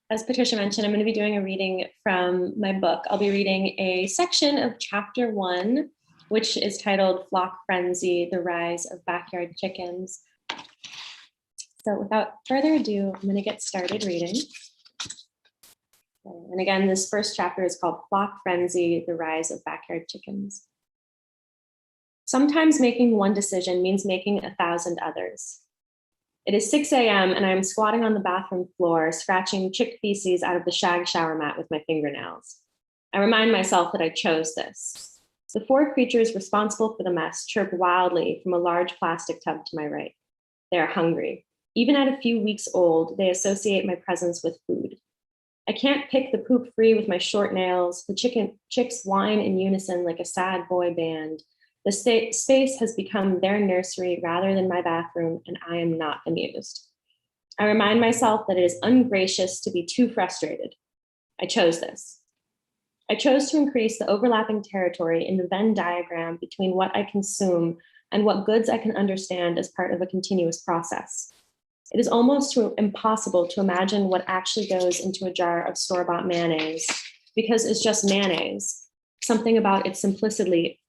As Patricia mentioned, I'm going to be doing a reading from my book. I'll be reading a section of chapter 1, which is titled Flock Frenzy, The Rise of Backyard Chickens. So without further ado, I'm going to get started reading. And again, this first chapter is called Flock Frenzy, The Rise of Backyard Chickens. Sometimes making one decision means making 1,000 others. It is 6 a.m. and I am squatting on the bathroom floor, scratching chick feces out of the shag shower mat with my fingernails. I remind myself that I chose this. The 4 creatures responsible for the mess chirp wildly from a large plastic tub to my right. They are hungry. Even at a few weeks old, they associate my presence with food. I can't pick the poop free with my short nails. The chicks whine in unison like a sad boy band. The space has become their nursery rather than my bathroom, and I am not amused. I remind myself that it is ungracious to be too frustrated. I chose this. I chose to increase the overlapping territory in the Venn diagram between what I consume and what goods I can understand as part of a continuous process. It is almost impossible to imagine what actually goes into a jar of store-bought mayonnaise because it's just mayonnaise. Something about its simplicity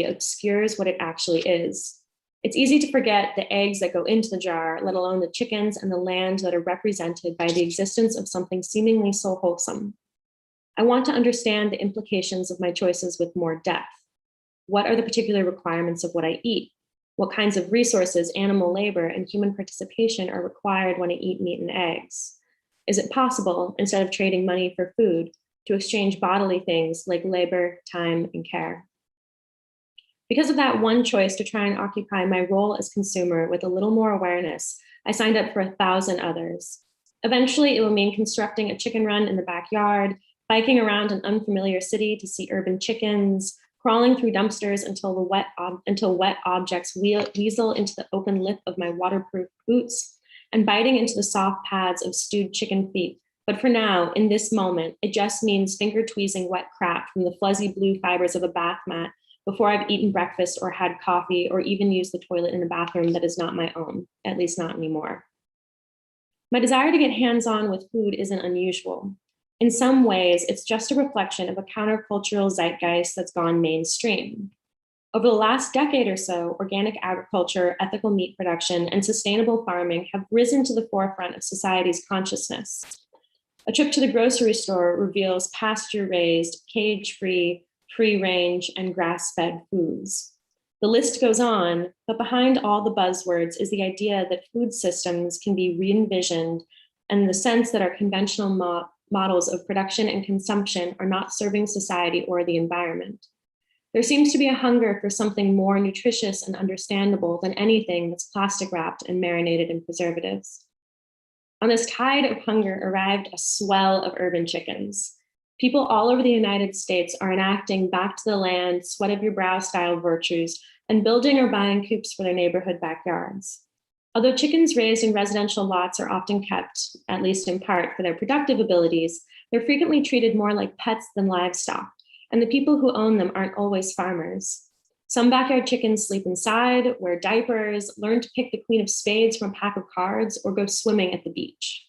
obscures what it actually is. It's easy to forget the eggs that go into the jar, let alone the chickens and the land that are represented by the existence of something seemingly so wholesome. I want to understand the implications of my choices with more depth. What are the particular requirements of what I eat? What kinds of resources, animal labor, and human participation are required when I eat meat and eggs? Is it possible, instead of trading money for food, to exchange bodily things like labor, time, and care? Because of that one choice to try and occupy my role as consumer with a little more awareness, I signed up for 1,000 others. Eventually, it will mean constructing a chicken run in the backyard, biking around an unfamiliar city to see urban chickens, crawling through dumpsters until wet objects weasel into the open lip of my waterproof boots, and biting into the soft pads of stewed chicken feet. But for now, in this moment, it just means finger-tweezing wet crap from the fuzzy blue fibers of a bath mat before I've eaten breakfast or had coffee or even used the toilet in a bathroom that is not my own, at least not anymore. My desire to get hands-on with food isn't unusual. In some ways, it's just a reflection of a countercultural zeitgeist that's gone mainstream. Over the last decade or so, organic agriculture, ethical meat production, and sustainable farming have risen to the forefront of society's consciousness. A trip to the grocery store reveals pasture-raised, cage-free, free-range, and grass-fed foods. The list goes on, but behind all the buzzwords is the idea that food systems can be re-envisioned and the sense that our conventional models of production and consumption are not serving society or the environment. There seems to be a hunger for something more nutritious and understandable than anything that's plastic wrapped and marinated in preservatives. On this tide of hunger arrived a swell of urban chickens. People all over the United States are enacting back to the land, sweat of your brow style virtues and building or buying coops for their neighborhood backyards. Although chickens raised in residential lots are often kept, at least in part, for their productive abilities, they're frequently treated more like pets than livestock, and the people who own them aren't always farmers. Some backyard chickens sleep inside, wear diapers, learn to pick the queen of spades from a pack of cards, or go swimming at the beach.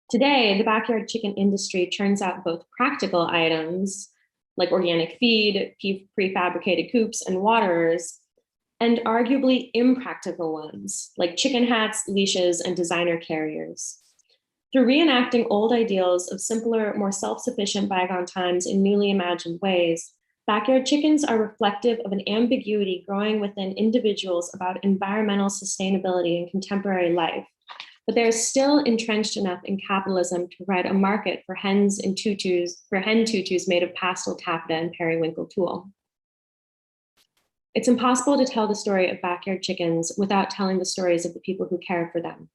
Today, the backyard chicken industry churns out both practical items, like organic feed, prefabricated coops, and waterers, and arguably impractical ones, like chicken hats, leashes, and designer carriers. Through reenacting old ideals of simpler, more self-sufficient bygone times in newly imagined ways, backyard chickens are reflective of an ambiguity growing within individuals about environmental sustainability in contemporary life, but they're still entrenched enough in capitalism to provide a market for hen tutus made of pastel taffeta and periwinkle tulle. It's impossible to tell the story of backyard chickens without telling the stories of the people who care for them.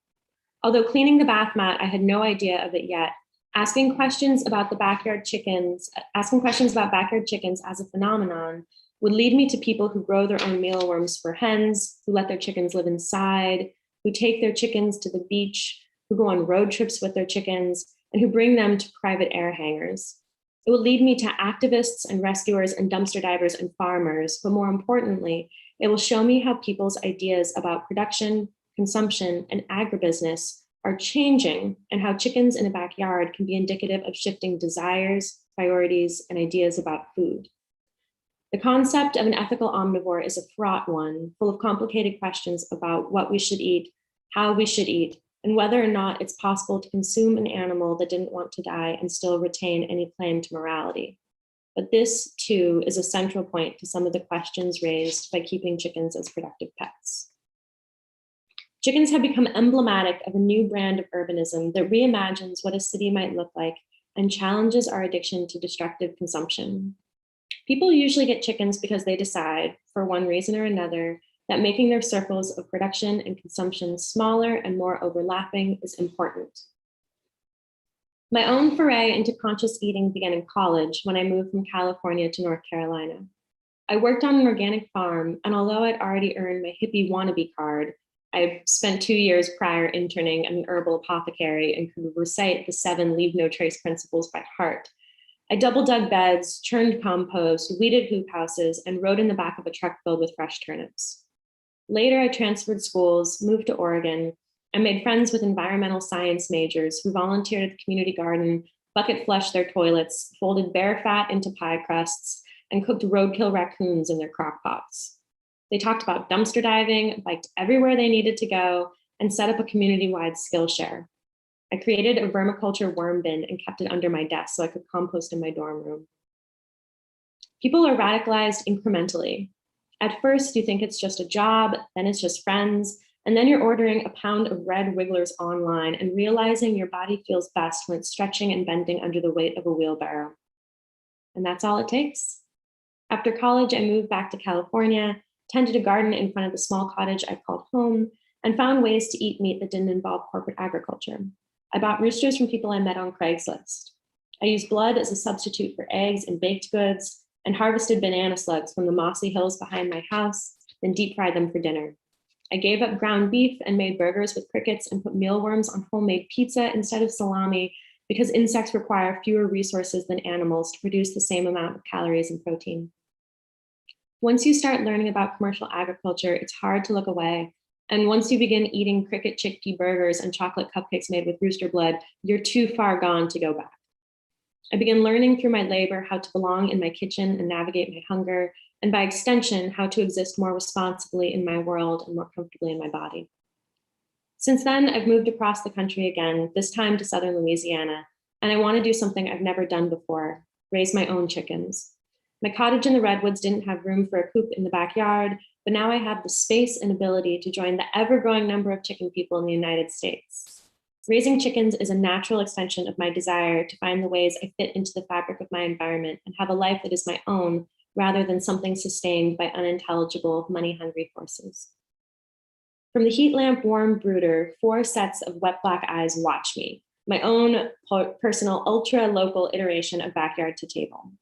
Although cleaning the bath mat, I had no idea of it yet. Asking questions about backyard chickens as a phenomenon would lead me to people who grow their own mealworms for hens, who let their chickens live inside, who take their chickens to the beach, who go on road trips with their chickens, and who bring them to private air hangars. It will lead me to activists and rescuers and dumpster divers and farmers, but more importantly, it will show me how people's ideas about production, consumption, and agribusiness are changing and how chickens in a backyard can be indicative of shifting desires, priorities, and ideas about food. The concept of an ethical omnivore is a fraught one, full of complicated questions about what we should eat, how we should eat, and whether or not it's possible to consume an animal that didn't want to die and still retain any claim to morality. But this, too, is a central point to some of the questions raised by keeping chickens as productive pets. Chickens have become emblematic of a new brand of urbanism that reimagines what a city might look like and challenges our addiction to destructive consumption. People usually get chickens because they decide, for one reason or another, that making their circles of production and consumption smaller and more overlapping is important. My own foray into conscious eating began in college when I moved from California to North Carolina. I worked on an organic farm, and although I'd already earned my hippie wannabe card, I spent 2 years prior interning at an herbal apothecary and could recite the 7 leave no trace principles by heart. I double dug beds, churned compost, weeded hoop houses, and rode in the back of a truck filled with fresh turnips. Later, I transferred schools, moved to Oregon, and made friends with environmental science majors who volunteered at the community garden, bucket flushed their toilets, folded bear fat into pie crusts, and cooked roadkill raccoons in their crock pots. They talked about dumpster diving, biked everywhere they needed to go, and set up a community-wide Skillshare. I created a vermiculture worm bin and kept it under my desk so I could compost in my dorm room. People are radicalized incrementally. At first, you think it's just a job, then it's just friends, and then you're ordering a pound of red wigglers online and realizing your body feels best when it's stretching and bending under the weight of a wheelbarrow. And that's all it takes. After college, I moved back to California, tended a garden in front of the small cottage I called home, and found ways to eat meat that didn't involve corporate agriculture. I bought roosters from people I met on Craigslist. I used blood as a substitute for eggs and baked goods, and harvested banana slugs from the mossy hills behind my house, then deep fried them for dinner. I gave up ground beef and made burgers with crickets and put mealworms on homemade pizza instead of salami because insects require fewer resources than animals to produce the same amount of calories and protein. Once you start learning about commercial agriculture, it's hard to look away. And once you begin eating cricket chickpea burgers and chocolate cupcakes made with rooster blood, you're too far gone to go back. I began learning through my labor how to belong in my kitchen and navigate my hunger, and by extension, how to exist more responsibly in my world and more comfortably in my body. Since then, I've moved across the country again, this time to Southern Louisiana, and I want to do something I've never done before, raise my own chickens. My cottage in the Redwoods didn't have room for a coop in the backyard, but now I have the space and ability to join the ever-growing number of chicken people in the United States. Raising chickens is a natural extension of my desire to find the ways I fit into the fabric of my environment and have a life that is my own, rather than something sustained by unintelligible, money-hungry forces. From the heat lamp warm brooder, 4 sets of wet black eyes watch me, my own personal ultra-local iteration of backyard to table.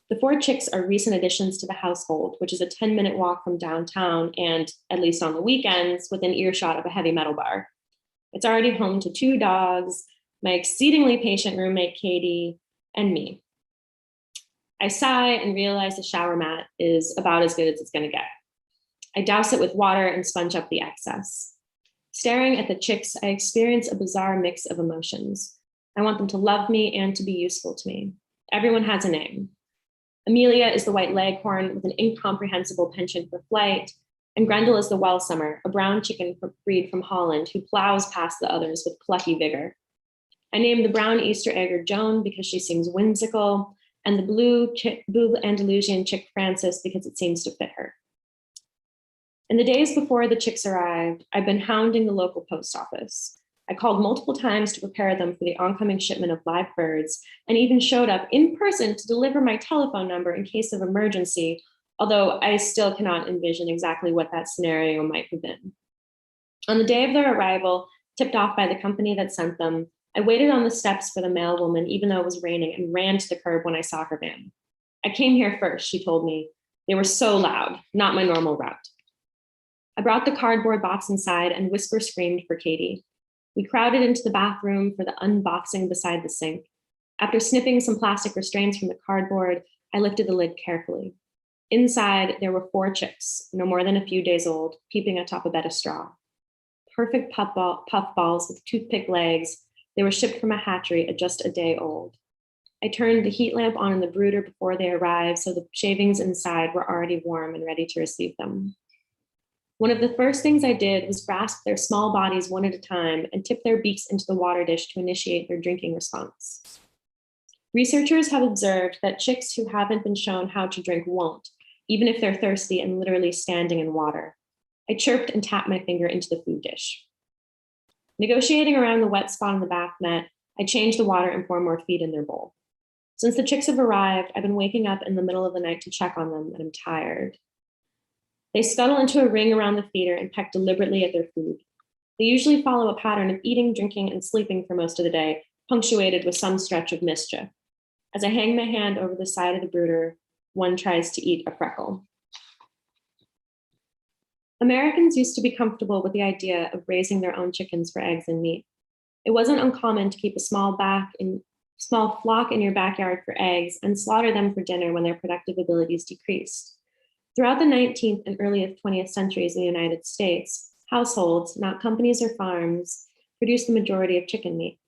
The 4 chicks are recent additions to the household, which is a 10-minute walk from downtown and, at least on the weekends, within earshot of a heavy metal bar. It's already home to 2 dogs, my exceedingly patient roommate, Katie, and me. I sigh and realize the shower mat is about as good as it's gonna get. I douse it with water and sponge up the excess. Staring at the chicks, I experience a bizarre mix of emotions. I want them to love me and to be useful to me. Everyone has a name. Amelia is the white leghorn with an incomprehensible penchant for flight, and Grendel is the Welsummer, a brown chicken breed from Holland who plows past the others with plucky vigor. I named the brown Easter egger Joan because she seems whimsical, and the blue Andalusian chick Frances because it seems to fit her. In the days before the chicks arrived, I've been hounding the local post office. I called multiple times to prepare them for the oncoming shipment of live birds, and even showed up in person to deliver my telephone number in case of emergency, although I still cannot envision exactly what that scenario might have been. On the day of their arrival, tipped off by the company that sent them, I waited on the steps for the mail woman, even though it was raining, and ran to the curb when I saw her van. I came here first, she told me. They were so loud, not my normal route. I brought the cardboard box inside and whisper screamed for Katie. We crowded into the bathroom for the unboxing beside the sink. After snipping some plastic restraints from the cardboard, I lifted the lid carefully. Inside, there were 4 chicks, no more than a few days old, peeping atop a bed of straw. perfect puff balls with toothpick legs. They were shipped from a hatchery at just a day old. I turned the heat lamp on in the brooder before they arrived, so the shavings inside were already warm and ready to receive them. One of the first things I did was grasp their small bodies one at a time and tip their beaks into the water dish to initiate their drinking response. Researchers have observed that chicks who haven't been shown how to drink won't, even if they're thirsty and literally standing in water. I chirped and tapped my finger into the food dish. Negotiating around the wet spot on the bath mat, I changed the water and poured more feed in their bowl. Since the chicks have arrived, I've been waking up in the middle of the night to check on them, and I'm tired. They scuttle into a ring around the feeder and peck deliberately at their food. They usually follow a pattern of eating, drinking, and sleeping for most of the day, punctuated with some stretch of mischief. As I hang my hand over the side of the brooder, one tries to eat a freckle. Americans used to be comfortable with the idea of raising their own chickens for eggs and meat. It wasn't uncommon to keep a small flock in your backyard for eggs and slaughter them for dinner when their productive abilities decreased. Throughout the 19th and early 20th centuries in the United States, households, not companies or farms, produced the majority of chicken meat.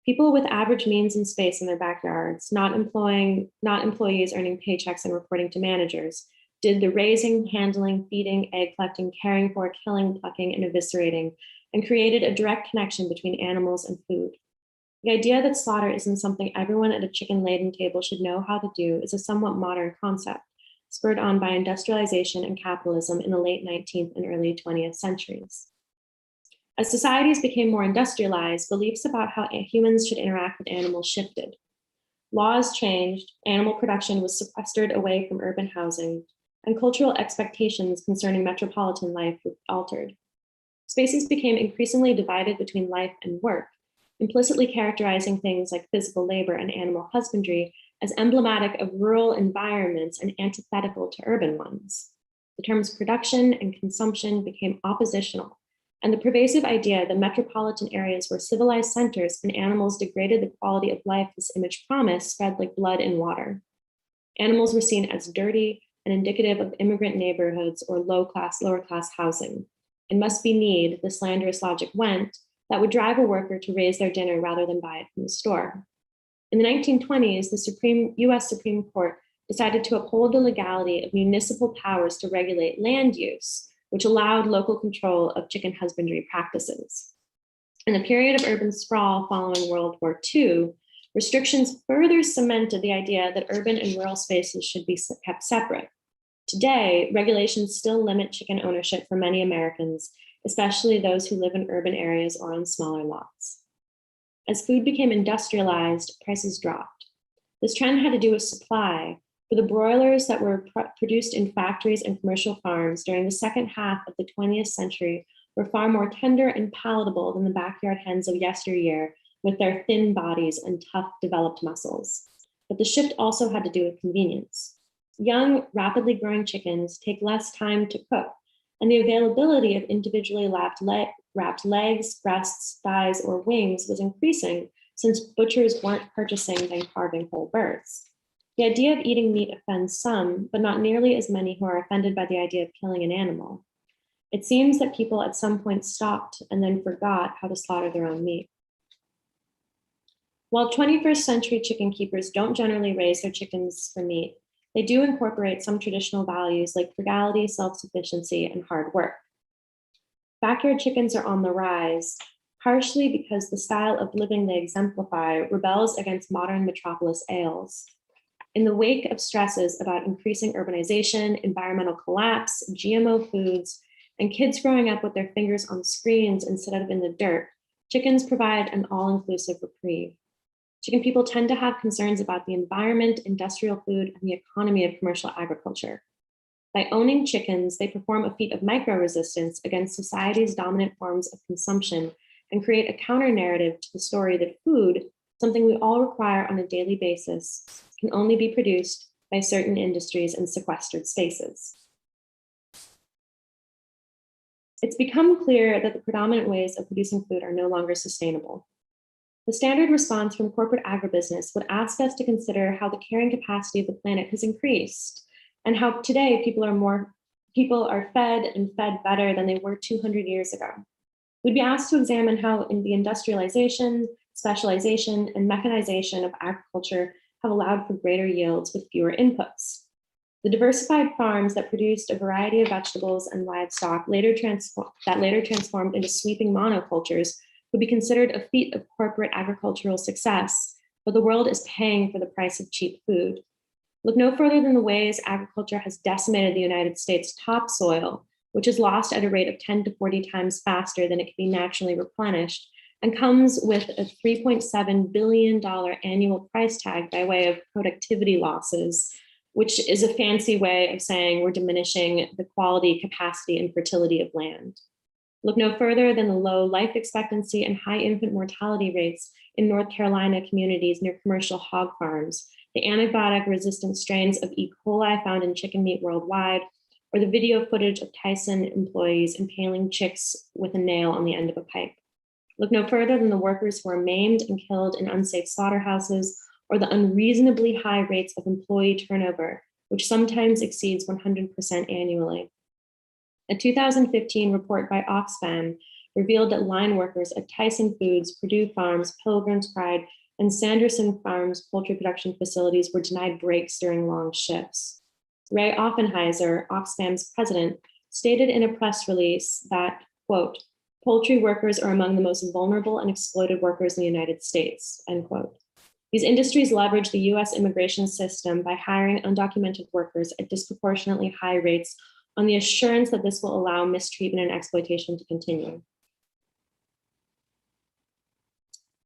People with average means and space in their backyards, not employees earning paychecks and reporting to managers, did the raising, handling, feeding, egg collecting, caring for, killing, plucking, and eviscerating, and created a direct connection between animals and food. The idea that slaughter isn't something everyone at a chicken-laden table should know how to do is a somewhat modern concept, spurred on by industrialization and capitalism in the late 19th and early 20th centuries. As societies became more industrialized, beliefs about how humans should interact with animals shifted. Laws changed, animal production was sequestered away from urban housing, and cultural expectations concerning metropolitan life were altered. Spaces became increasingly divided between life and work, implicitly characterizing things like physical labor and animal husbandry as emblematic of rural environments and antithetical to urban ones. The terms production and consumption became oppositional, and the pervasive idea that metropolitan areas were civilized centers and animals degraded the quality of life this image promised spread like blood in water. Animals were seen as dirty and indicative of immigrant neighborhoods or lower class housing. It must be need, the slanderous logic went, that would drive a worker to raise their dinner rather than buy it from the store. In the 1920s, the US Supreme Court decided to uphold the legality of municipal powers to regulate land use, which allowed local control of chicken husbandry practices. In the period of urban sprawl following World War II, restrictions further cemented the idea that urban and rural spaces should be kept separate. Today, regulations still limit chicken ownership for many Americans, especially those who live in urban areas or on smaller lots. As food became industrialized, prices dropped. This trend had to do with supply. For the broilers that were produced in factories and commercial farms during the second half of the 20th century were far more tender and palatable than the backyard hens of yesteryear with their thin bodies and tough developed muscles. But the shift also had to do with convenience. Young, rapidly growing chickens take less time to cook, and the availability of individually wrapped legs, breasts, thighs, or wings was increasing since butchers weren't purchasing and carving whole birds. The idea of eating meat offends some, but not nearly as many who are offended by the idea of killing an animal. It seems that people at some point stopped and then forgot how to slaughter their own meat. While 21st century chicken keepers don't generally raise their chickens for meat, they do incorporate some traditional values like frugality, self-sufficiency, and hard work. Backyard chickens are on the rise, partially because the style of living they exemplify rebels against modern metropolis ails. In the wake of stresses about increasing urbanization, environmental collapse, GMO foods, and kids growing up with their fingers on screens instead of in the dirt, chickens provide an all-inclusive reprieve. Chicken people tend to have concerns about the environment, industrial food, and the economy of commercial agriculture. By owning chickens, they perform a feat of micro-resistance against society's dominant forms of consumption and create a counter-narrative to the story that food, something we all require on a daily basis, can only be produced by certain industries and sequestered spaces. It's become clear that the predominant ways of producing food are no longer sustainable. The standard response from corporate agribusiness would ask us to consider how the carrying capacity of the planet has increased and how today people are fed and fed better than they were 200 years ago. We'd be asked to examine how in the industrialization, specialization, and mechanization of agriculture have allowed for greater yields with fewer inputs. The diversified farms that produced a variety of vegetables and livestock later transformed into sweeping monocultures would be considered a feat of corporate agricultural success, but the world is paying for the price of cheap food. Look no further than the ways agriculture has decimated the United States topsoil, which is lost at a rate of 10 to 40 times faster than it can be naturally replenished, and comes with a $3.7 billion annual price tag by way of productivity losses, which is a fancy way of saying we're diminishing the quality, capacity, and fertility of land. Look no further than the low life expectancy and high infant mortality rates in North Carolina communities near commercial hog farms, the antibiotic-resistant strains of E. coli found in chicken meat worldwide, or the video footage of Tyson employees impaling chicks with a nail on the end of a pipe. Look no further than the workers who are maimed and killed in unsafe slaughterhouses, or the unreasonably high rates of employee turnover, which sometimes exceeds 100% annually. A 2015 report by Oxfam revealed that line workers at Tyson Foods, Purdue Farms, Pilgrim's Pride, and Sanderson Farms poultry production facilities were denied breaks during long shifts. Ray Offenheiser, Oxfam's president, stated in a press release that, quote, poultry workers are among the most vulnerable and exploited workers in the United States, end quote. These industries leverage the US immigration system by hiring undocumented workers at disproportionately high rates on the assurance that this will allow mistreatment and exploitation to continue.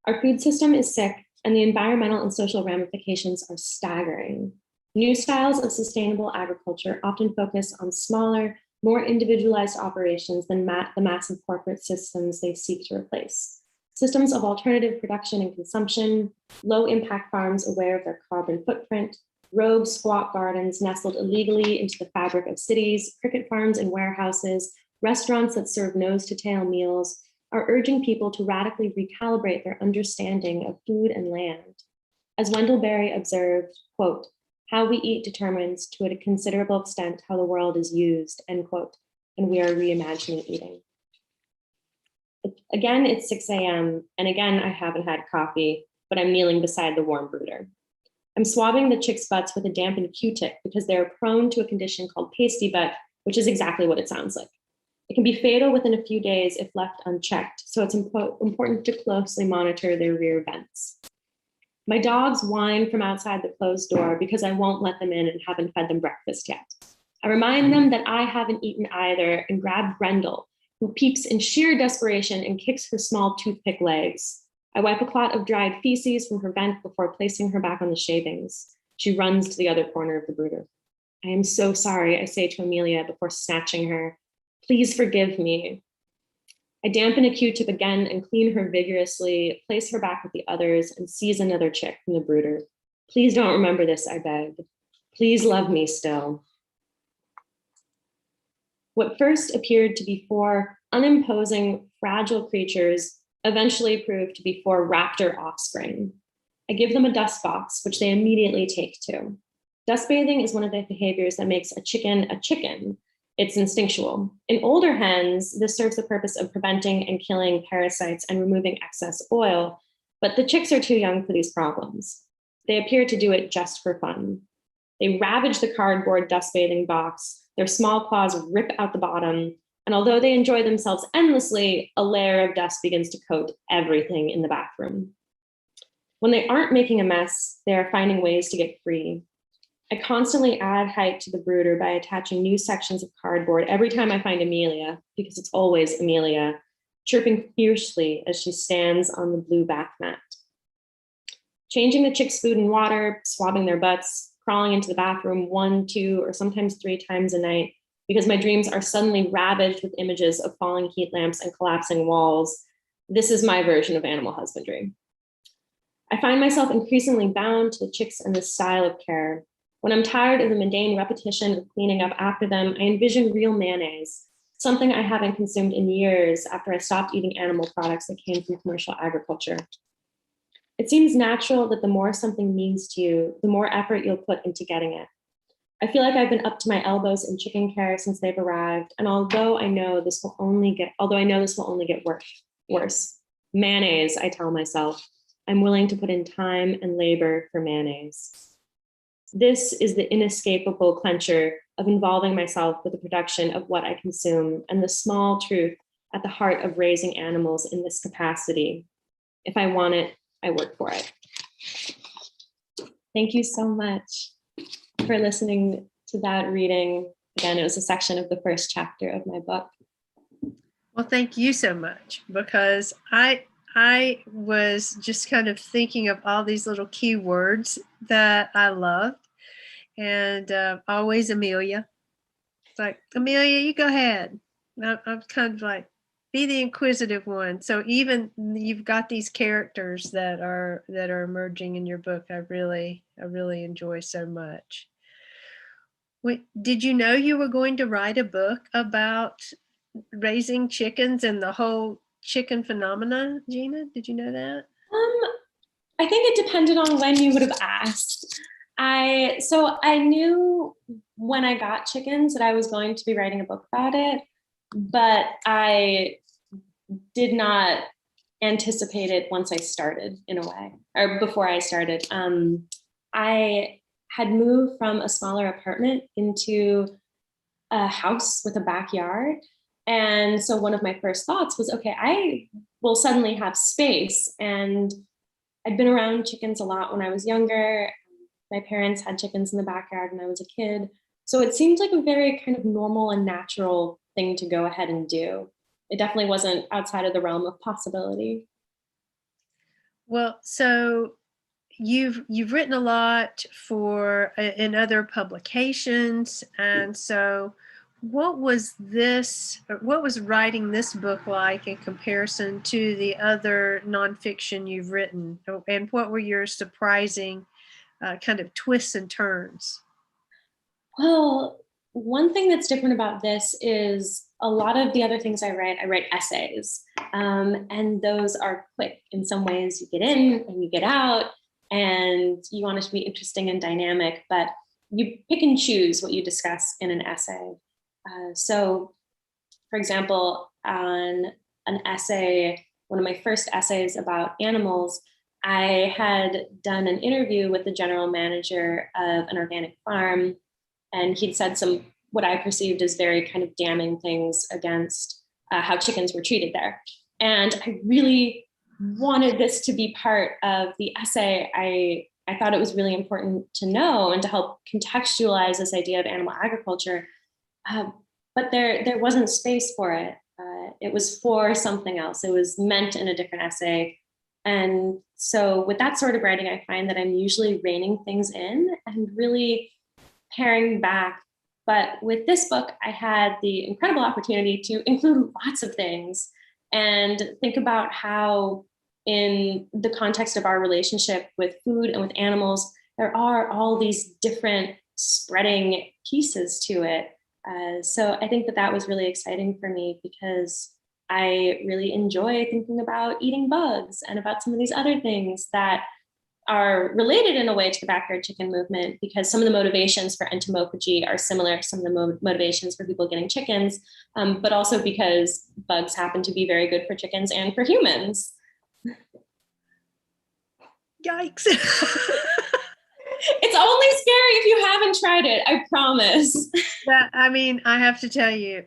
Our food system is sick, and the environmental and social ramifications are staggering. New styles of sustainable agriculture often focus on smaller, more individualized operations than the massive corporate systems they seek to replace. Systems of alternative production and consumption, low-impact farms aware of their carbon footprint, rogue squat gardens nestled illegally into the fabric of cities, cricket farms and warehouses, restaurants that serve nose-to-tail meals, are urging people to radically recalibrate their understanding of food and land. As Wendell Berry observed, quote, how we eat determines to a considerable extent how the world is used, end quote, and we are reimagining eating. Again, it's 6 a.m., and again, I haven't had coffee, but I'm kneeling beside the warm brooder. I'm swabbing the chicks' butts with a dampened Q-tip because they are prone to a condition called pasty butt, which is exactly what it sounds like. It can be fatal within a few days if left unchecked, so it's important to closely monitor their rear vents. My dogs whine from outside the closed door because I won't let them in and haven't fed them breakfast yet. I remind them that I haven't eaten either and grab Grendel, who peeps in sheer desperation and kicks her small toothpick legs. I wipe a clot of dried feces from her vent before placing her back on the shavings. She runs to the other corner of the brooder. I am so sorry, I say to Amelia before snatching her. Please forgive me. I dampen a Q-tip again and clean her vigorously, place her back with the others, and seize another chick from the brooder. Please don't remember this, I beg. Please love me still. What first appeared to be four unimposing, fragile creatures eventually proved to be four raptor offspring. I give them a dust box, which they immediately take to. Dust bathing is one of the behaviors that makes a chicken a chicken. It's instinctual. In older hens, this serves the purpose of preventing and killing parasites and removing excess oil, but the chicks are too young for these problems. They appear to do it just for fun. They ravage the cardboard dust bathing box, their small claws rip out the bottom, and although they enjoy themselves endlessly, a layer of dust begins to coat everything in the bathroom. When they aren't making a mess, they are finding ways to get free. I constantly add height to the brooder by attaching new sections of cardboard every time I find Amelia, because it's always Amelia, chirping fiercely as she stands on the blue bath mat. Changing the chicks' food and water, swabbing their butts, crawling into the bathroom 1, 2, or sometimes 3 times a night, because my dreams are suddenly ravaged with images of falling heat lamps and collapsing walls. This is my version of animal husbandry. I find myself increasingly bound to the chicks and this style of care. When I'm tired of the mundane repetition of cleaning up after them, I envision real mayonnaise, something I haven't consumed in years after I stopped eating animal products that came from commercial agriculture. It seems natural that the more something means to you, the more effort you'll put into getting it. I feel like I've been up to my elbows in chicken care since they've arrived. And although I know this will only get worse. Mayonnaise, I tell myself, I'm willing to put in time and labor for mayonnaise. This is the inescapable clencher of involving myself with the production of what I consume and the small truth at the heart of raising animals in this capacity. If I want it, I work for it. Thank you so much for listening to that reading. Again, it was a section of the first chapter of my book. Well, thank you so much, because I was just kind of thinking of all these little key words that I loved, and always Amelia. It's like, Amelia, you go ahead. I'm kind of like, be the inquisitive one. So even you've got these characters that are emerging in your book. I really enjoy so much. Wait, did you know you were going to write a book about raising chickens and the whole chicken phenomena, Gina? Did you know that? I think it depended on when you would have asked. So I knew when I got chickens that I was going to be writing a book about it, but I did not anticipate it once I started, in a way, or before I started. I had moved from a smaller apartment into a house with a backyard. And so one of my first thoughts was, okay, I will suddenly have space. And I'd been around chickens a lot when I was younger. My parents had chickens in the backyard when I was a kid. So it seemed like a very kind of normal and natural thing to go ahead and do. It definitely wasn't outside of the realm of possibility. Well, so you've written a lot for in other publications, and so what was writing this book like in comparison to the other nonfiction you've written, and what were your surprising kind of twists and turns? Well, one thing that's different about this is a lot of the other things I write essays. And those are quick. In some ways, you get in and you get out, and you want it to be interesting and dynamic, but you pick and choose what you discuss in an essay. So, for example, on an essay, one of my first essays about animals, I had done an interview with the general manager of an organic farm, and he'd said some what I perceived as very kind of damning things against how chickens were treated there. And I really wanted this to be part of the essay. I thought it was really important to know and to help contextualize this idea of animal agriculture. But there wasn't space for it. It was for something else. It was meant in a different essay. And so with that sort of writing, I find that I'm usually reining things in and really paring back. But with this book, I had the incredible opportunity to include lots of things and think about how, in the context of our relationship with food and with animals, there are all these different spreading pieces to it. So I think that was really exciting for me, because I really enjoy thinking about eating bugs and about some of these other things that are related in a way to the backyard chicken movement, because some of the motivations for entomophagy are similar to some of the motivations for people getting chickens, but also because bugs happen to be very good for chickens and for humans. Yikes. It's only scary if you haven't tried it, I promise. I mean, I have to tell you,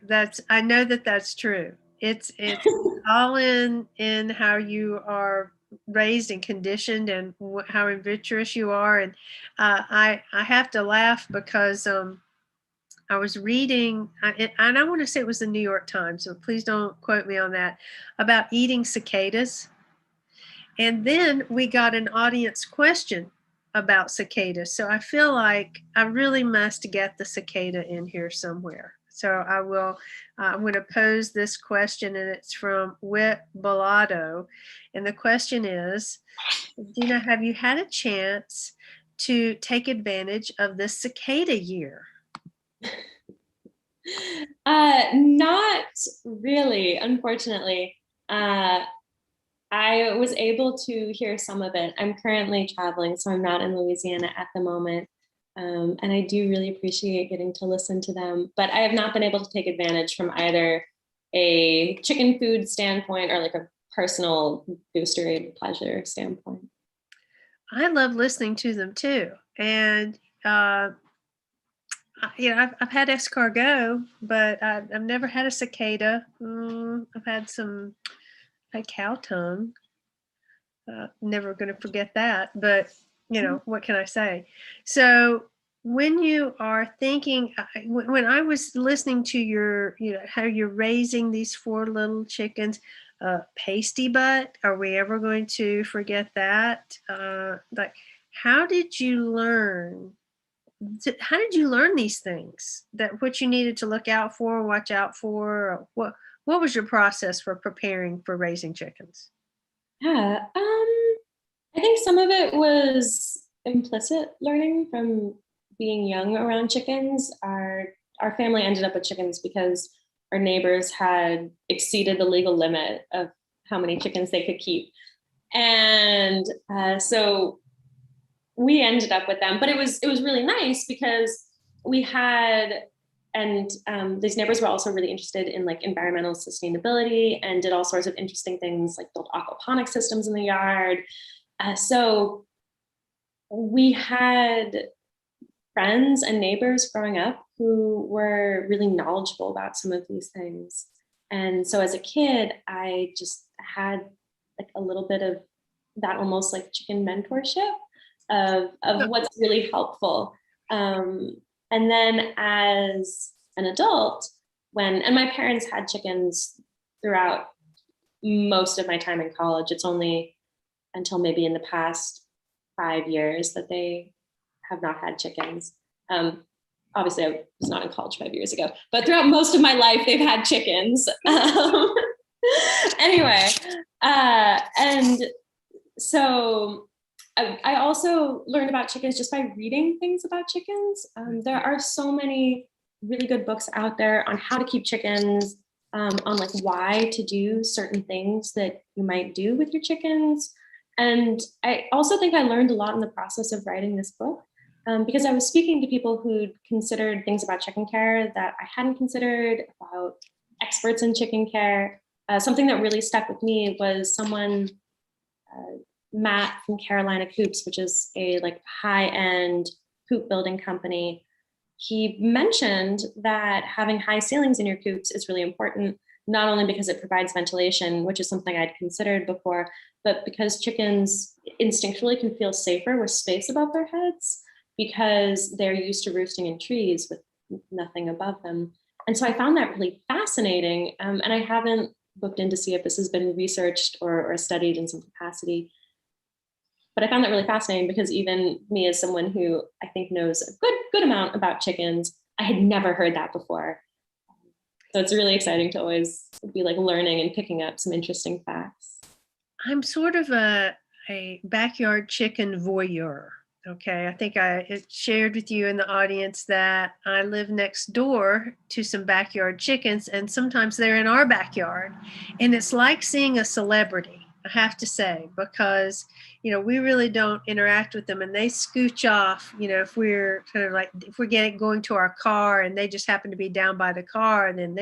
I know that's true. It's all in how you are raised and conditioned, and how adventurous you are. And I have to laugh because I was reading, and I want to say it was the New York Times, so please don't quote me on that, about eating cicadas. And then we got an audience question about cicadas. So I feel like I really must get the cicada in here somewhere. So I will, I'm going to pose this question, and it's from Whit Bellado. And the question is, Gina, have you had a chance to take advantage of this cicada year? Not really, unfortunately. I was able to hear some of it. I'm currently traveling, so I'm not in Louisiana at the moment. And I do really appreciate getting to listen to them, but I have not been able to take advantage from either a chicken food standpoint or like a personal booster pleasure standpoint. I love listening to them too. And, I've had escargot, but I've never had a cicada. I've had cow tongue. Never going to forget that. But, what can I say? So when you are thinking, when I was listening to your, how you're raising these 4 little chickens, pasty butt, are we ever going to forget that? Like, how did you learn? How did you learn these things? That what you needed to look out for, watch out for? Or what was your process for preparing for raising chickens? Yeah, I think some of it was implicit learning from being young around chickens. Our family ended up with chickens because our neighbors had exceeded the legal limit of how many chickens they could keep. And so we ended up with them, but it was really nice because we had, and these neighbors were also really interested in like environmental sustainability and did all sorts of interesting things like built aquaponic systems in the yard. So we had friends and neighbors growing up who were really knowledgeable about some of these things. And so as a kid, I just had like a little bit of that almost like chicken mentorship of what's really helpful. And then as an adult, and my parents had chickens throughout most of my time in college. It's only until maybe in the past 5 years that they have not had chickens. Obviously, I was not in college 5 years ago, but throughout most of my life, they've had chickens. Anyway, and so I also learned about chickens just by reading things about chickens. There are so many really good books out there on how to keep chickens, on like why to do certain things that you might do with your chickens. And I also think I learned a lot in the process of writing this book, because I was speaking to people who'd considered things about chicken care that I hadn't considered, about experts in chicken care. Something that really stuck with me was someone, Matt from Carolina Coops, which is a like high-end coop building company. He mentioned that having high ceilings in your coops is really important, not only because it provides ventilation, which is something I'd considered before, but because chickens instinctually can feel safer with space above their heads because they're used to roosting in trees with nothing above them. And so I found that really fascinating. And I haven't looked in to see if this has been researched or studied in some capacity. But I found that really fascinating because even me as someone who I think knows a good amount about chickens, I had never heard that before. So it's really exciting to always be like learning and picking up some interesting facts. I'm sort of a backyard chicken voyeur. Okay, I think I shared with you in the audience that I live next door to some backyard chickens, and sometimes they're in our backyard. And it's like seeing a celebrity, I have to say, because, we really don't interact with them, and they scooch off, if we're kind of like, if we're going to our car and they just happen to be down by the car, and then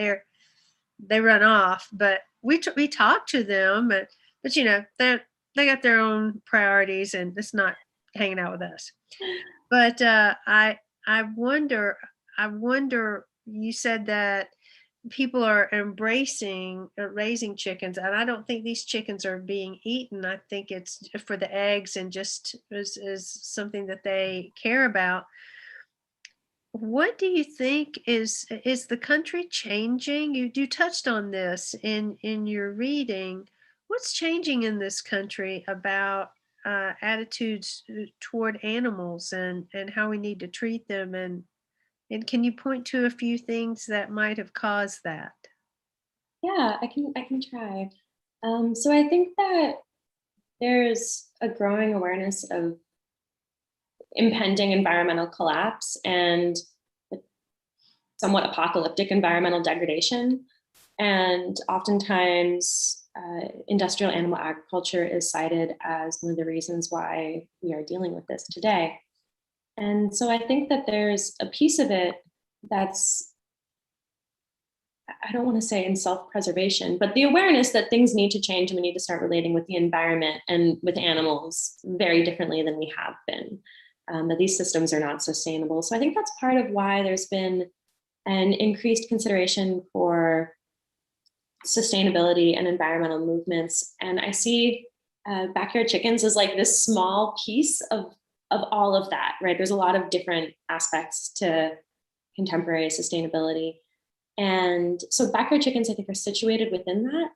they run off. But we talk to them, but they got their own priorities, and it's not hanging out with us. But I wonder, you said that people are embracing raising chickens, and I don't think these chickens are being eaten. I think it's for the eggs and just is something that they care about. What do you think is the country changing? You touched on this in your reading. What's changing in this country about attitudes toward animals and how we need to treat them, and can you point to a few things that might have caused that? Yeah, I can try. So I think that there's a growing awareness of impending environmental collapse and somewhat apocalyptic environmental degradation. And oftentimes, industrial animal agriculture is cited as one of the reasons why we are dealing with this today. And so I think that there's a piece of it that's, I don't want to say in self-preservation, but the awareness that things need to change and we need to start relating with the environment and with animals very differently than we have been, that these systems are not sustainable. So I think that's part of why there's been an increased consideration for sustainability and environmental movements. And I see backyard chickens as like this small piece of all of that, right? There's a lot of different aspects to contemporary sustainability. And so backyard chickens, I think, are situated within that.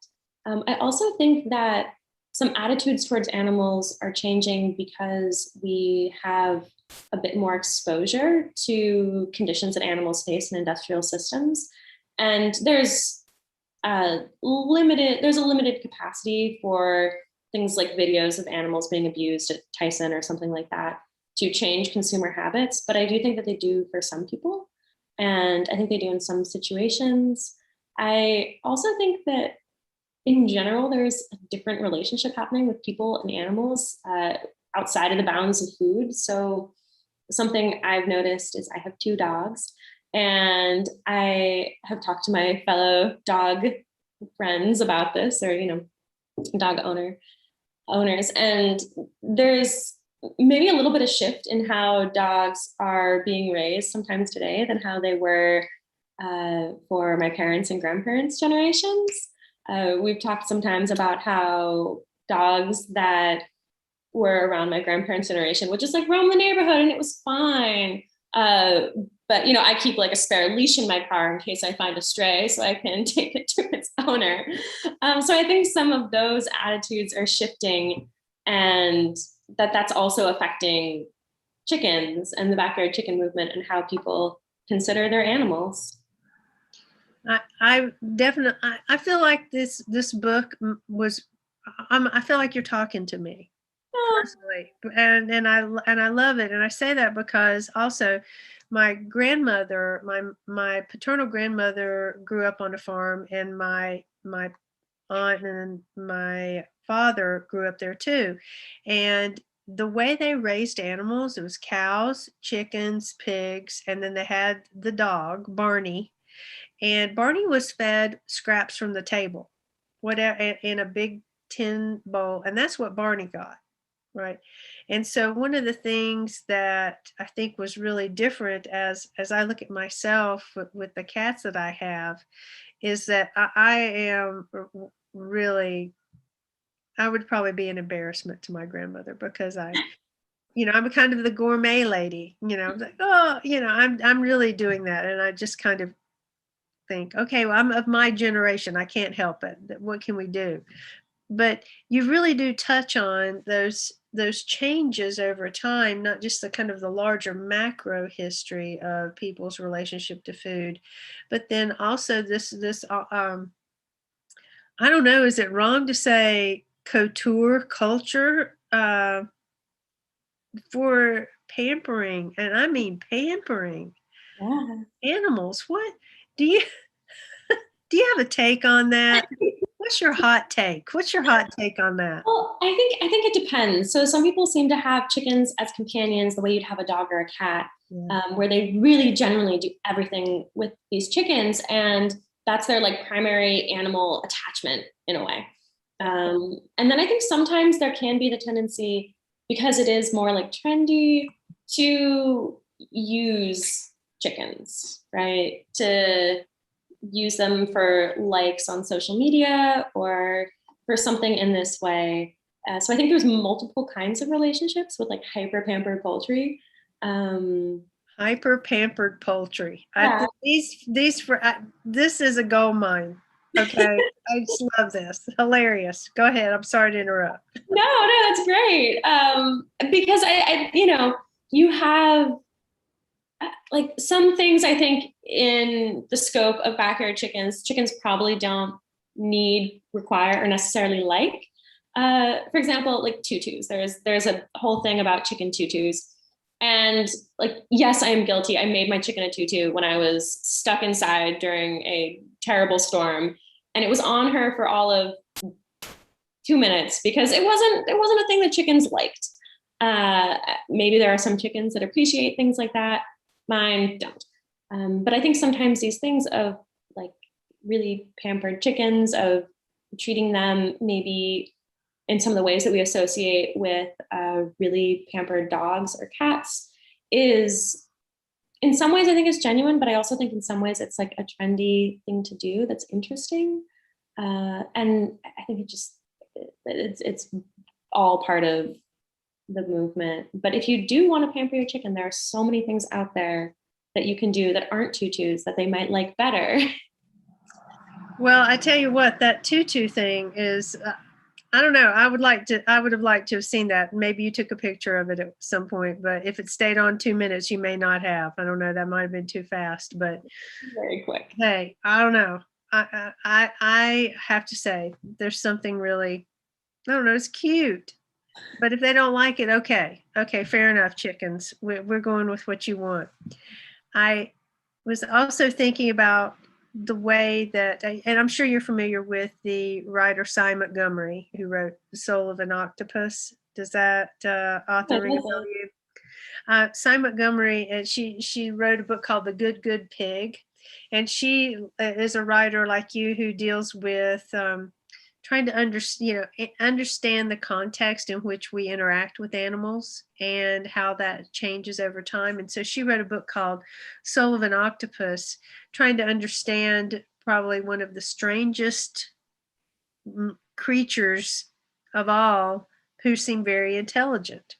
I also think that some attitudes towards animals are changing because we have a bit more exposure to conditions that animals face in industrial systems. And there's a limited capacity for things like videos of animals being abused at Tyson or something like that to change consumer habits. But I do think that they do for some people. And I think they do in some situations. I also think that in general, there's a different relationship happening with people and animals outside of the bounds of food. So something I've noticed is I have 2 dogs, and I have talked to my fellow dog friends about this, or, dog owners. And there's maybe a little bit of shift in how dogs are being raised sometimes today than how they were for my parents' and grandparents' generations. We've talked sometimes about how dogs that were around my grandparents' generation would just like roam the neighborhood and it was fine. But I keep like a spare leash in my car in case I find a stray so I can take it to its owner. So I think some of those attitudes are shifting, and that's also affecting chickens and the backyard chicken movement and how people consider their animals. I definitely, I feel like this book was, I feel like you're talking to me personally, and I love it. And I say that because also my grandmother, my paternal grandmother grew up on a farm, and my aunt and my father grew up there too. And the way they raised animals, it was cows, chickens, pigs, and then they had the dog, Barney. And Barney was fed scraps from the table, whatever, in a big tin bowl. And that's what Barney got. Right. And so one of the things that I think was really different as I look at myself with the cats that I have is that I am really, I would probably be an embarrassment to my grandmother because I'm kind of the gourmet lady, I'm like, oh, I'm really doing that. And I just kind of think, okay, well, I'm of my generation. I can't help it. What can we do? But you really do touch on those changes over time, not just the kind of the larger macro history of people's relationship to food, but then also this I don't know, is it wrong to say couture culture for pampering? And I mean pampering animals. What do you do you have a take on that? What's your hot take? What's your hot take on that? Well, I think it depends. So some people seem to have chickens as companions the way you'd have a dog or a cat, where they really generally do everything with these chickens, and that's their like primary animal attachment in a way. And then I think sometimes there can be the tendency, because it is more like trendy, to use chickens, right? To use them for likes on social media or for something in this way. So I think there's multiple kinds of relationships with like hyper pampered poultry. Hyper pampered poultry. Yeah. This is a gold mine. Okay. I just love this. Hilarious. Go ahead. I'm sorry to interrupt. No, that's great. Because I you have like some things I think in the scope of backyard chickens probably don't require, or necessarily like. For example, like tutus. There's a whole thing about chicken tutus. And like, yes, I am guilty. I made my chicken a tutu when I was stuck inside during a terrible storm. And it was on her for all of 2 minutes because it wasn't a thing that chickens liked. Maybe there are some chickens that appreciate things like that. Mine don't. But I think sometimes these things of like really pampered chickens, of treating them maybe in some of the ways that we associate with really pampered dogs or cats, is in some ways I think it's genuine, but I also think in some ways it's like a trendy thing to do that's interesting. And I think it's all part of the movement. But if you do want to pamper your chicken, there are so many things out there that you can do that aren't tutus that they might like better. Well, I tell you what, that tutu thing is, I don't know. I would have liked to have seen that. Maybe you took a picture of it at some point, but if it stayed on 2 minutes, you may not have. I don't know. That might have been too fast, but Very quick. hey, I don't know. I have to say there's something really, I don't know, it's cute. But if they don't like it, okay, fair enough, chickens. We're going with what you want. I was also thinking about the way that, and I'm sure you're familiar with the writer Cy Montgomery, who wrote The Soul of an Octopus. Does that author ring a bell to you? Cy Montgomery, and she wrote a book called The Good Good Pig, and she is a writer like you who deals with trying to understand the context in which we interact with animals and how that changes over time. And so she wrote a book called Soul of an Octopus, trying to understand probably one of the strangest creatures of all, who seem very intelligent.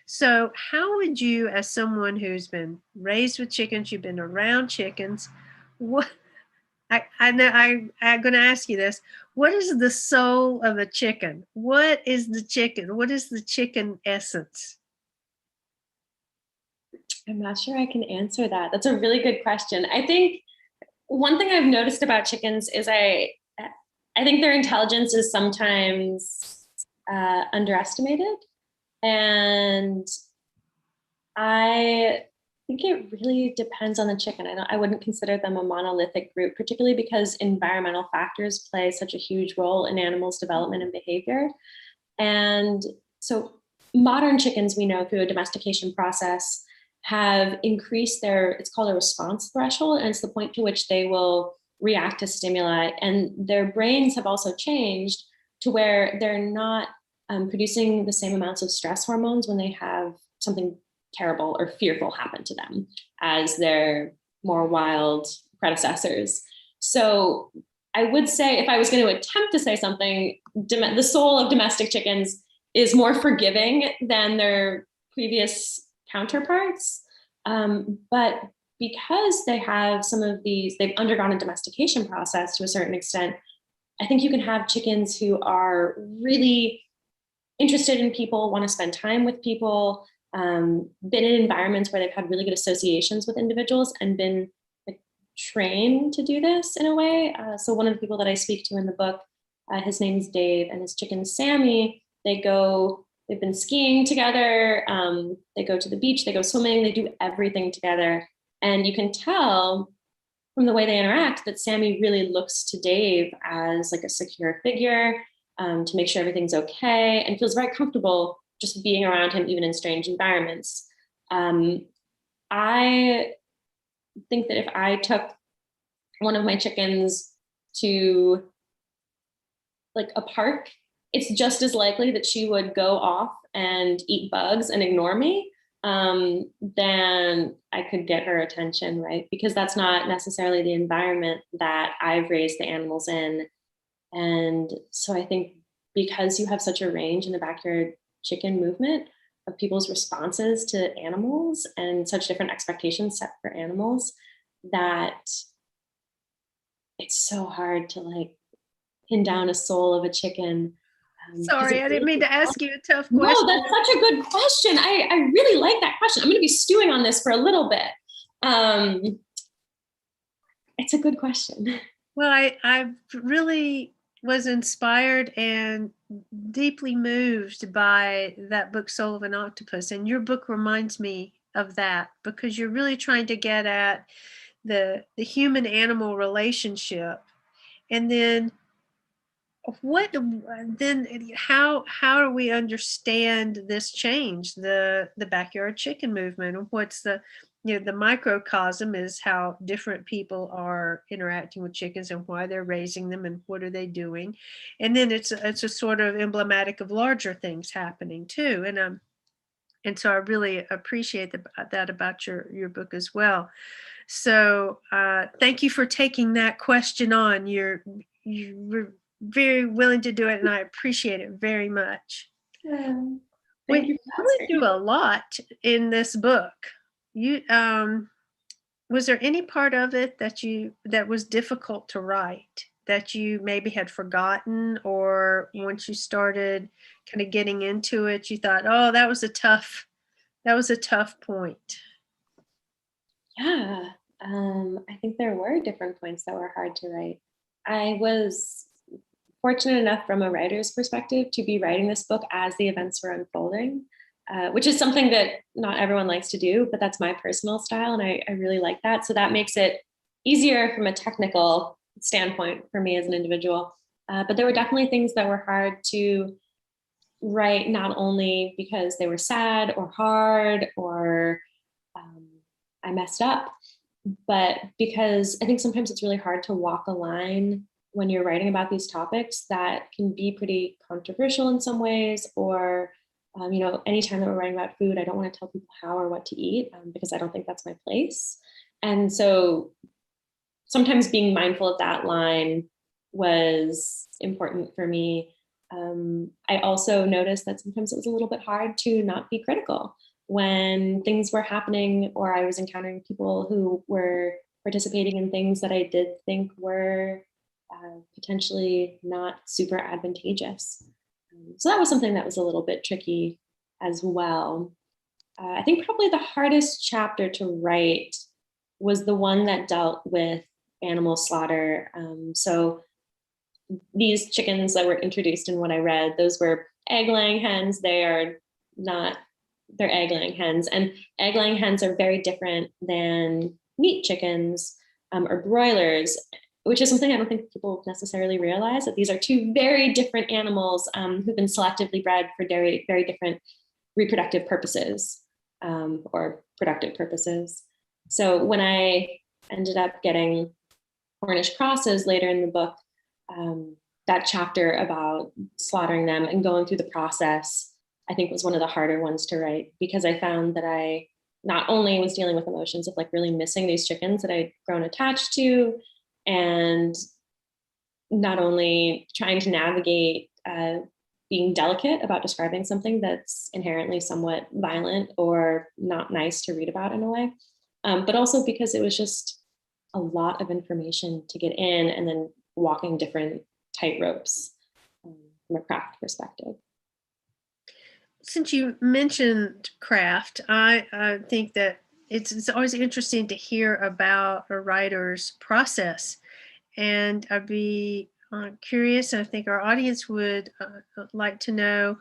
So how would you, as someone who's been raised with chickens, you've been around chickens, what, I know I'm going to ask you this. What is the soul of a chicken? What is the chicken? What is the chicken essence? I'm not sure I can answer that. That's a really good question. I think one thing I've noticed about chickens is I think their intelligence is sometimes underestimated. And I think it really depends on the chicken. I wouldn't consider them a monolithic group, particularly because environmental factors play such a huge role in animals' development and behavior. And so modern chickens, we know through a domestication process, have increased it's called a response threshold, and it's the point to which they will react to stimuli. And their brains have also changed to where they're not producing the same amounts of stress hormones when they have something terrible or fearful happen to them as their more wild predecessors. So I would say, if I was going to attempt to say something, the soul of domestic chickens is more forgiving than their previous counterparts. But because they have they've undergone a domestication process to a certain extent, I think you can have chickens who are really interested in people, want to spend time with people, been in environments where they've had really good associations with individuals and been like trained to do this in a way. So one of the people that I speak to in the book, his name's Dave, and his chicken Sammy, they've been skiing together, they go to the beach, they go swimming, they do everything together. And you can tell from the way they interact that Sammy really looks to Dave as like a secure figure, to make sure everything's okay, and feels very comfortable just being around him, even in strange environments. I think that if I took one of my chickens to like a park, it's just as likely that she would go off and eat bugs and ignore me than I could get her attention, right? Because that's not necessarily the environment that I've raised the animals in. And so I think because you have such a range in the backyard chicken movement of people's responses to animals and such different expectations set for animals, that it's so hard to like pin down a soul of a chicken. Sorry, I didn't mean to ask you a tough question. No, that's such a good question. I really like that question. I'm going to be stewing on this for a little bit. It's a good question. Well, I really was inspired and deeply moved by that book, Soul of an Octopus. And your book reminds me of that, because you're really trying to get at the human animal relationship. And then what then how do we understand this change, the backyard chicken movement? What's the, the microcosm is how different people are interacting with chickens and why they're raising them and what are they doing, and then it's a sort of emblematic of larger things happening too. And so I really appreciate that about your book as well. So thank you for taking that question on. You were very willing to do it, and I appreciate it very much. Thank you You went through a lot in this book. You was there any part of it that was difficult to write, that you maybe had forgotten, or once you started kind of getting into it, you thought, oh, that was a tough point? Yeah, I think there were different points that were hard to write. I was fortunate enough from a writer's perspective to be writing this book as the events were unfolding, which is something that not everyone likes to do, but that's my personal style, and I really like that. So that makes it easier from a technical standpoint for me as an individual. But there were definitely things that were hard to write, not only because they were sad or hard or I messed up, but because I think sometimes it's really hard to walk a line when you're writing about these topics that can be pretty controversial in some ways, or anytime that we're writing about food, I don't want to tell people how or what to eat because I don't think that's my place. And so sometimes being mindful of that line was important for me. I also noticed that sometimes it was a little bit hard to not be critical when things were happening or I was encountering people who were participating in things that I did think were potentially not super advantageous. So that was something that was a little bit tricky as well. I think probably the hardest chapter to write was the one that dealt with animal slaughter. So these chickens that were introduced in what I read, those were egg-laying hens. They're egg-laying hens, and egg-laying hens are very different than meat chickens or broilers, which is something I don't think people necessarily realize, that these are two very different animals who've been selectively bred for very, very different reproductive purposes or productive purposes. So when I ended up getting Cornish crosses later in the book, that chapter about slaughtering them and going through the process, I think was one of the harder ones to write, because I found that I not only was dealing with emotions of like really missing these chickens that I'd grown attached to, and not only trying to navigate being delicate about describing something that's inherently somewhat violent or not nice to read about in a way, but also because it was just a lot of information to get in and then walking different tightropes from a craft perspective. Since you mentioned craft, I think that it's always interesting to hear about a writer's process. And I'd be curious, and I think our audience would like to know,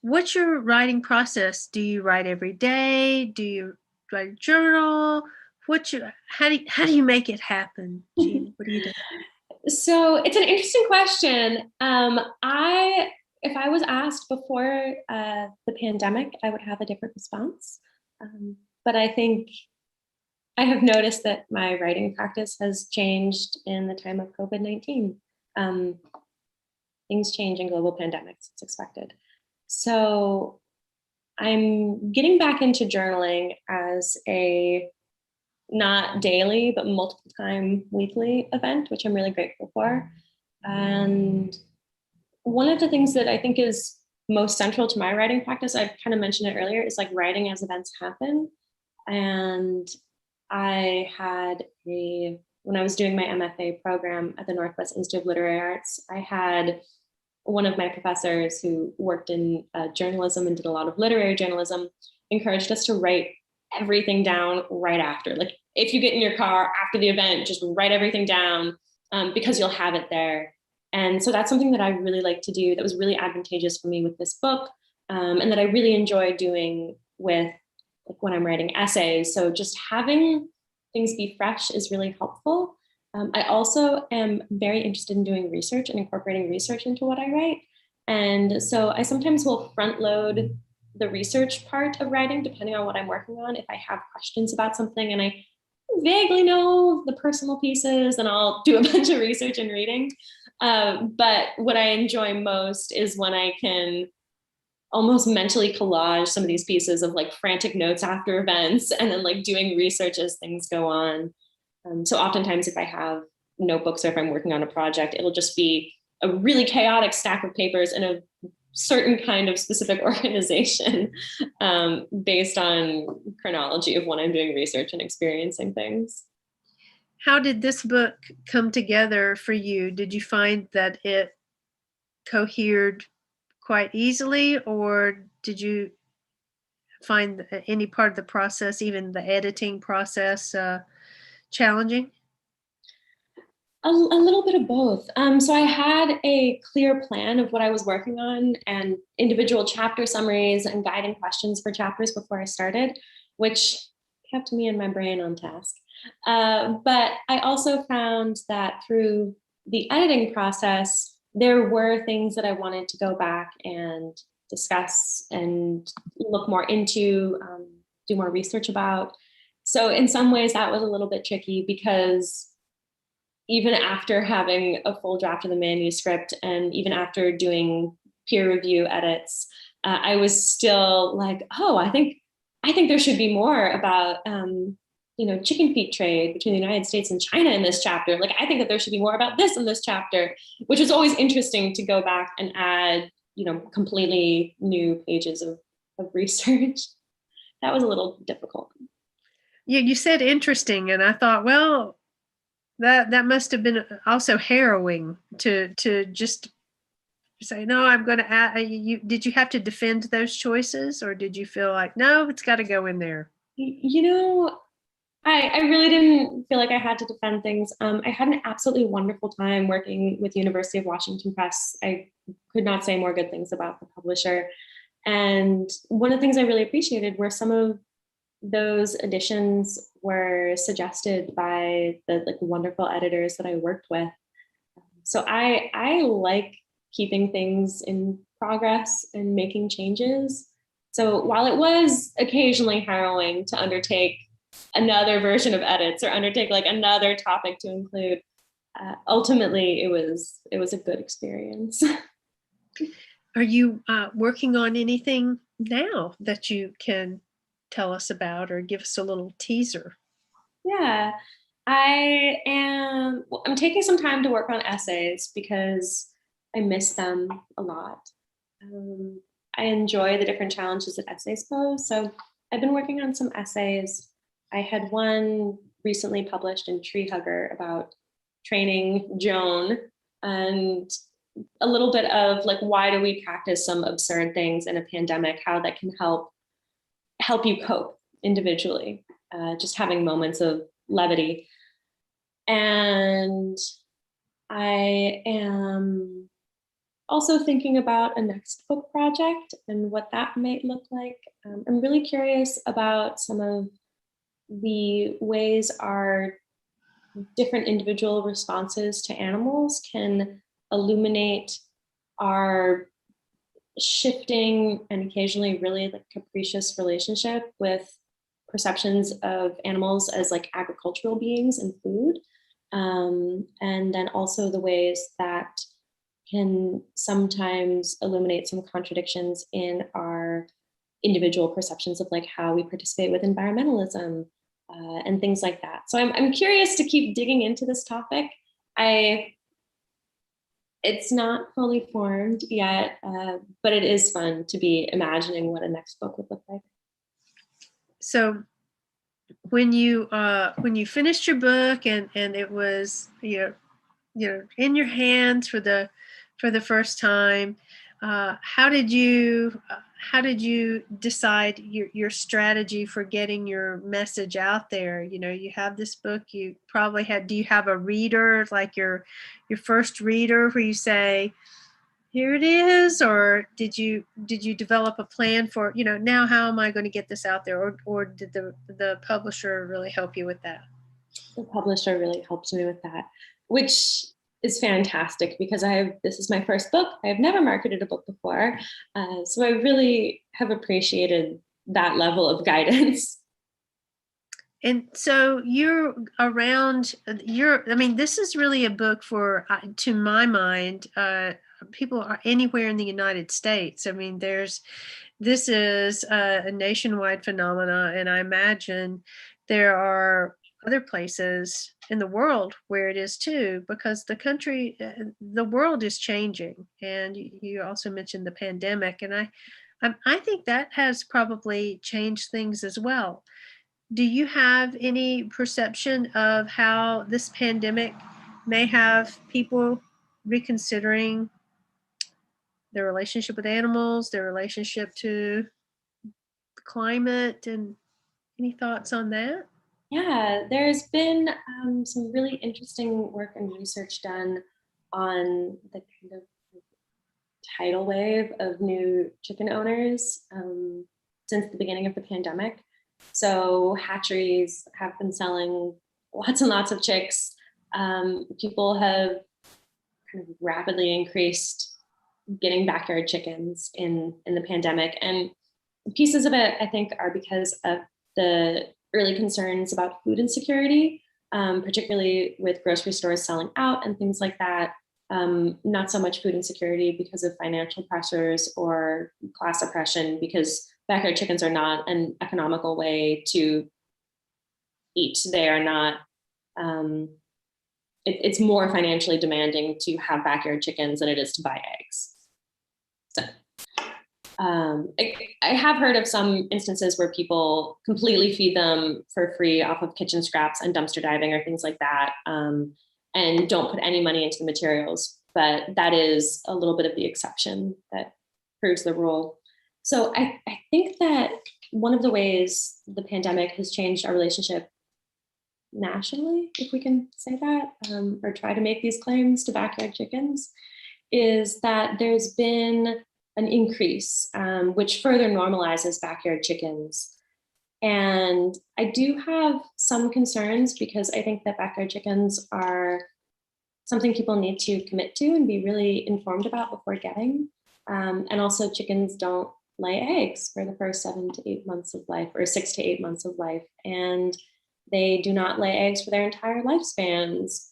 what's your writing process? Do you write every day? Do you write a journal? How do you make it happen, Gina? What do you do? So it's an interesting question. If I was asked before the pandemic, I would have a different response. But I think I have noticed that my writing practice has changed in the time of COVID-19. Things change in global pandemics, it's expected. So I'm getting back into journaling as a not daily, but multiple time weekly event, which I'm really grateful for. And one of the things that I think is most central to my writing practice, I kind of mentioned it earlier, is like writing as events happen. And I had when I was doing my MFA program at the Northwest Institute of Literary Arts, I had one of my professors who worked in journalism and did a lot of literary journalism, encouraged us to write everything down right after. Like if you get in your car after the event, just write everything down because you'll have it there. And so that's something that I really like to do that was really advantageous for me with this book, and that I really enjoy doing with like when I'm writing essays. So just having things be fresh is really helpful. I also am very interested in doing research and incorporating research into what I write. And so I sometimes will front load the research part of writing, depending on what I'm working on. If I have questions about something and I vaguely know the personal pieces, then I'll do a bunch of research and reading. But what I enjoy most is when I can almost mentally collage some of these pieces of like frantic notes after events and then like doing research as things go on. So oftentimes if I have notebooks or if I'm working on a project, it'll just be a really chaotic stack of papers in a certain kind of specific organization based on chronology of when I'm doing research and experiencing things. How did this book come together for you? Did you find that it cohered quite easily, or did you find any part of the process, even the editing process, challenging? A little bit of both. So I had a clear plan of what I was working on and individual chapter summaries and guiding questions for chapters before I started, which kept me and my brain on task. But I also found that through the editing process, there were things that I wanted to go back and discuss and look more into, do more research about. So in some ways that was a little bit tricky because even after having a full draft of the manuscript and even after doing peer review edits, I was still like, oh, I think there should be more about chicken feet trade between the United States and China in this chapter. Like, I think that there should be more about this in this chapter, which was always interesting to go back and add, completely new pages of research. That was a little difficult. You said interesting, and I thought, well, that must have been also harrowing to just say, no, I'm going to add. Did you have to defend those choices, or did you feel like, no, it's got to go in there? I really didn't feel like I had to defend things. I had an absolutely wonderful time working with University of Washington Press. I could not say more good things about the publisher. And one of the things I really appreciated were some of those additions were suggested by the wonderful editors that I worked with. So I like keeping things in progress and making changes. So while it was occasionally harrowing to undertake another version of edits or undertake like another topic to include, ultimately it was a good experience. Are you working on anything now that you can tell us about or give us a little teaser? Yeah, I'm taking some time to work on essays because I miss them a lot. I enjoy the different challenges that essays pose. So I've been working on some essays. I had one recently published in Tree Hugger about training Joan and a little bit of like, why do we practice some absurd things in a pandemic, how that can help you cope individually, just having moments of levity. And I am also thinking about a next book project and what that might look like. I'm really curious about some of the ways our different individual responses to animals can illuminate our shifting and occasionally really like capricious relationship with perceptions of animals as like agricultural beings and food. And then also the ways that can sometimes illuminate some contradictions in our individual perceptions of like how we participate with environmentalism and things like that. So I'm curious to keep digging into this topic. It's not fully formed yet, but it is fun to be imagining what a next book would look like. So when you finished your book and it was in your hands for the first time, how did you decide your strategy for getting your message out there? You have this book, you probably do you have a reader, like your first reader where you say, here it is, or did you develop a plan for, now how am I going to get this out there, or did the publisher really help you with that? The publisher really helped me with that, which is fantastic because this is my first book. I have never marketed a book before. So I really have appreciated that level of guidance. And so this is really a book for, to my mind, people are anywhere in the United States. I mean, this is a nationwide phenomena, and I imagine there are other places in the world where it is too, because the world is changing. And you also mentioned the pandemic, and I think that has probably changed things as well. Do you have any perception of how this pandemic may have people reconsidering their relationship with animals, their relationship to the climate, and any thoughts on that? Yeah, there's been some really interesting work and research done on the kind of tidal wave of new chicken owners since the beginning of the pandemic. So hatcheries have been selling lots and lots of chicks. People have kind of rapidly increased getting backyard chickens in the pandemic. And pieces of it, I think, are because of the early concerns about food insecurity, particularly with grocery stores selling out and things like that. Not so much food insecurity because of financial pressures or class oppression, because backyard chickens are not an economical way to eat. They are not, it's more financially demanding to have backyard chickens than it is to buy eggs. So I have heard of some instances where people completely feed them for free off of kitchen scraps and dumpster diving or things like that, and don't put any money into the materials. But that is a little bit of the exception that proves the rule. So I think that one of the ways the pandemic has changed our relationship nationally, if we can say that, or try to make these claims to backyard chickens, is that there's been an increase, which further normalizes backyard chickens. And I do have some concerns because I think that backyard chickens are something people need to commit to and be really informed about before getting. And also chickens don't lay eggs for the first 7 to 8 months of life, or 6 to 8 months of life. And they do not lay eggs for their entire lifespans.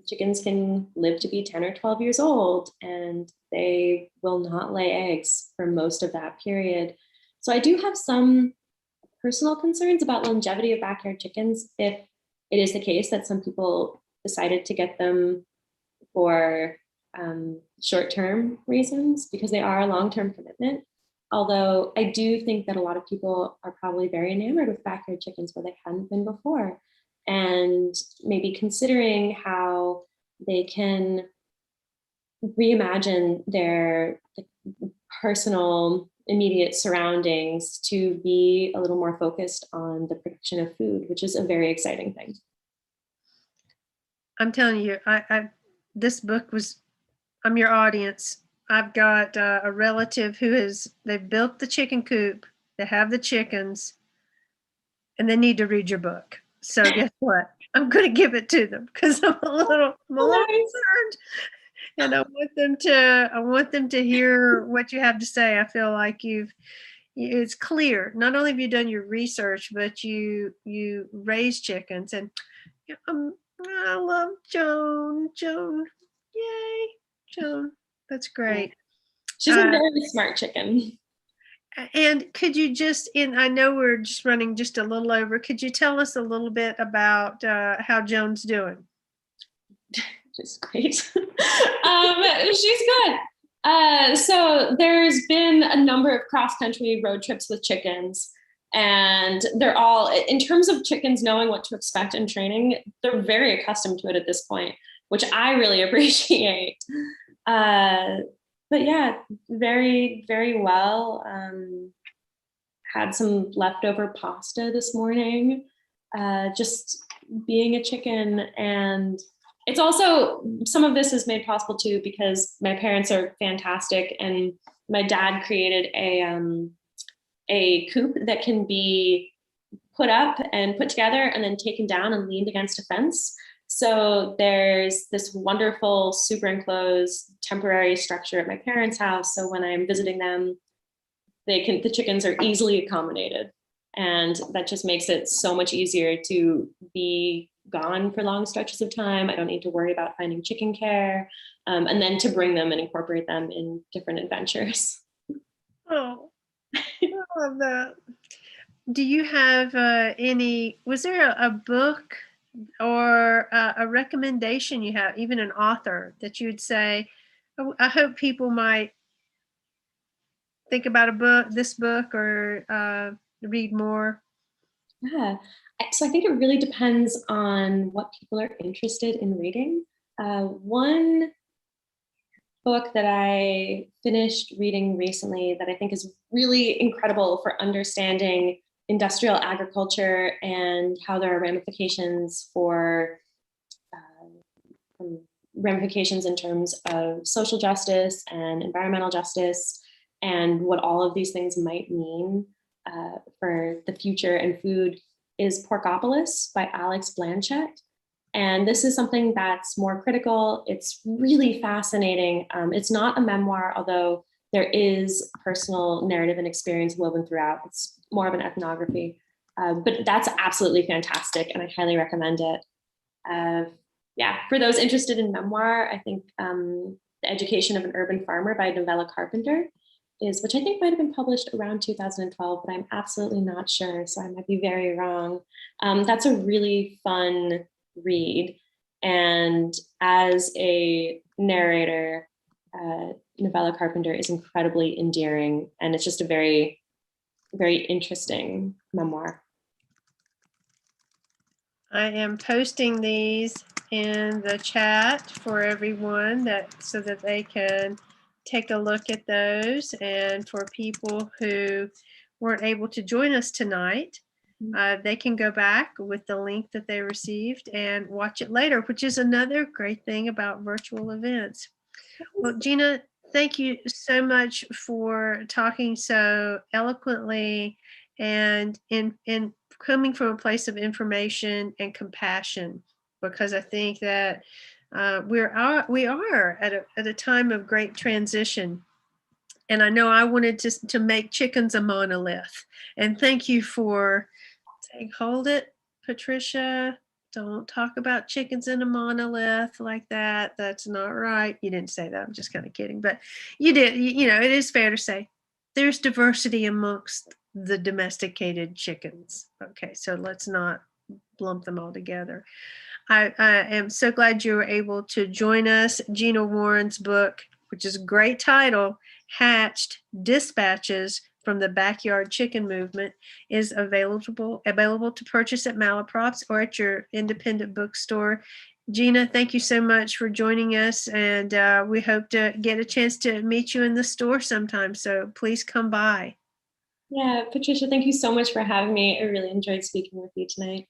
Chickens can live to be 10 or 12 years old, and they will not lay eggs for most of that period. So I do have some personal concerns about longevity of backyard chickens if it is the case that some people decided to get them for short-term reasons, because they are a long-term commitment. Although I do think that a lot of people are probably very enamored with backyard chickens where they hadn't been before, and maybe considering how they can reimagine their personal immediate surroundings to be a little more focused on the production of food, which is a very exciting thing. I'm telling you, this book was, I'm your audience. I've got a relative they've built the chicken coop, they have the chickens, and they need to read your book. So guess what? I'm going to give it to them because I'm a little concerned, and I want them to hear what you have to say. I feel like it's clear. Not only have you done your research, but you raise chickens, and I love Joan. Yay, Joan. That's great. She's a very smart chicken. And could you I know we're just running just a little over, could you tell us a little bit about how Joan's doing? She's great. She's good. So there's been a number of cross-country road trips with chickens, and they're all, in terms of chickens knowing what to expect in training, they're very accustomed to it at this point, which I really appreciate. But yeah, very, very well. Had some leftover pasta this morning, just being a chicken. And it's also, some of this is made possible too because my parents are fantastic, and my dad created a coop that can be put up and put together and then taken down and leaned against a fence. So there's this wonderful super enclosed temporary structure at my parents' house. So when I'm visiting them, the chickens are easily accommodated. And that just makes it so much easier to be gone for long stretches of time. I don't need to worry about finding chicken care, and then to bring them and incorporate them in different adventures. Oh, I love that. Do you have was there a book or a recommendation you have, even an author that you would say, "Oh, I hope people might think about this book, or read more"? Yeah. So I think it really depends on what people are interested in reading. One book that I finished reading recently that I think is really incredible for understanding industrial agriculture and how there are ramifications ramifications in terms of social justice and environmental justice, and what all of these things might mean for the future and food, is Porkopolis by Alex Blanchett. And this is something that's more critical. It's really fascinating. It's not a memoir, although there is personal narrative and experience woven throughout. It's more of an ethnography. But that's absolutely fantastic, and I highly recommend it. Yeah, for those interested in memoir, I think The Education of an Urban Farmer by Novella Carpenter which I think might have been published around 2012, but I'm absolutely not sure, so I might be very wrong. That's a really fun read. And as a narrator, Novella Carpenter is incredibly endearing, and it's just a very, very interesting memoir. I am posting these in the chat for everyone so that they can take a look at those. And for people who weren't able to join us tonight, they can go back with the link that they received and watch it later, which is another great thing about virtual events. Well, Gina, thank you so much for talking so eloquently and in coming from a place of information and compassion, because I think that we are at a time of great transition. And I know I wanted to make chickens a monolith. And thank you for saying, hold it, Patricia. Don't talk about chickens in a monolith like that. That's not right. You didn't say that. I'm just kind of kidding. But you did. You know, it is fair to say there's diversity amongst the domesticated chickens. Okay, so let's not lump them all together. I am so glad you were able to join us. Gina Warren's book, which is a great title, Hatched Dispatches from the Backyard Chicken Movement, is available to purchase at Malaprops or at your independent bookstore. Gina, thank you so much for joining us, and we hope to get a chance to meet you in the store sometime, so please come by. Yeah, Patricia, thank you so much for having me. I really enjoyed speaking with you tonight.